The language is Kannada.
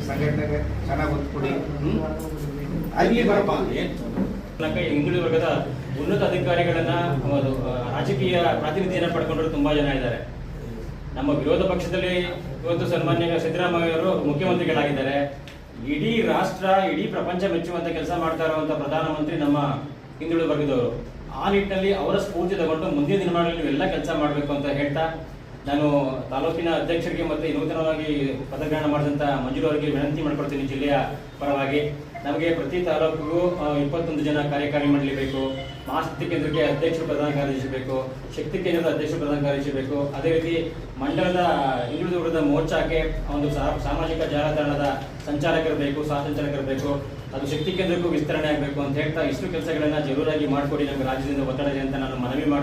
ಸಂಘಟನೆಗೆ ಚೆನ್ನಾಗಿ ಒತ್ತು ಕೊಡಿ. ಅಲ್ಲಿ ಬರಪ್ಪ ಹಿಂದುಳಿದ ವರ್ಗದ ಉನ್ನತ ಅಧಿಕಾರಿಗಳನ್ನ ರಾಜಕೀಯ ಪ್ರಾತಿನಿಧ್ಯನ ಪಡ್ಕೊಂಡ್ರು ತುಂಬಾ ಜನ ಇದ್ದಾರೆ. ನಮ್ಮ ವಿರೋಧ ಪಕ್ಷದಲ್ಲಿ ಇವತ್ತು ಸನ್ಮಾನ್ಯ ಸಿದ್ದರಾಮಯ್ಯ ಅವರು ಮುಖ್ಯಮಂತ್ರಿಗಳಾಗಿದ್ದಾರೆ. ಇಡೀ ರಾಷ್ಟ್ರ, ಇಡೀ ಪ್ರಪಂಚ ಮೆಚ್ಚುವಂತ ಕೆಲಸ ಮಾಡ್ತಾ ಇರುವಂತ ಪ್ರಧಾನಮಂತ್ರಿ ನಮ್ಮ ಹಿಂದುಳಿದ ವರ್ಗದವರು. ಆ ನಿಟ್ಟಿನಲ್ಲಿ ಅವರ ಸ್ಫೂರ್ತಿ ತಗೊಂಡು ಮುಂದಿನ ದಿನಮಾನಗಳಲ್ಲಿ ನೀವೆಲ್ಲ ಕೆಲಸ ಮಾಡಬೇಕು ಅಂತ ಹೇಳ್ತಾ, ನಾನು ತಾಲೂಕಿನ ಅಧ್ಯಕ್ಷರಿಗೆ ಮತ್ತೆ ನೂತನವಾಗಿ ಪದಗ್ರಹಣ ಮಾಡಿದಂಥ ಮಂಜೂರು ಅವರಿಗೆ ವಿನಂತಿ ಮಾಡ್ಕೊಡ್ತೀನಿ ಜಿಲ್ಲೆಯ ಪರವಾಗಿ. ನಮಗೆ ಪ್ರತಿ ತಾಲೂಕಿಗೂ 21 ಜನ ಕಾರ್ಯಕಾರಿ ಮಂಡಳಿ ಬೇಕು. ಮಹಾಶಕ್ತಿ ಕೇಂದ್ರಕ್ಕೆ ಅಧ್ಯಕ್ಷರು ಪ್ರಧಾನ ಕಾರ್ಯದರ್ಶಿ ಬೇಕು, ಶಕ್ತಿ ಕೇಂದ್ರದ ಅಧ್ಯಕ್ಷರು ಪ್ರಧಾನ ಕಾರ್ಯದರ್ಶಿ ಬೇಕು. ಅದೇ ರೀತಿ ಮಂಡಲದ ಹಿಂದುಳಿದ ವರ್ಗದ ಮೋರ್ಚಾಕ್ಕೆ ಒಂದು ಸಾಮಾಜಿಕ ಜಾಲತಾಣದ ಸಂಚಾಲಕರು ಬೇಕು, ಸಹ ಸಂಚಾಲಕರು ಬೇಕು. ಅದು ಶಕ್ತಿ ಕೇಂದ್ರಕ್ಕೂ ವಿಸ್ತರಣೆ ಆಗಬೇಕು ಅಂತ ಹೇಳ್ತಾ ಇಷ್ಟು ಕೆಲಸಗಳನ್ನ ಜರೂರಾಗಿ ಮಾಡಿಕೊಡಿ, ನಮಗೆ ರಾಜ್ಯದಿಂದ ಒತ್ತಡ ಇದೆ ಅಂತ ನಾನು ಮನವಿ ಮಾಡ್ತೀನಿ.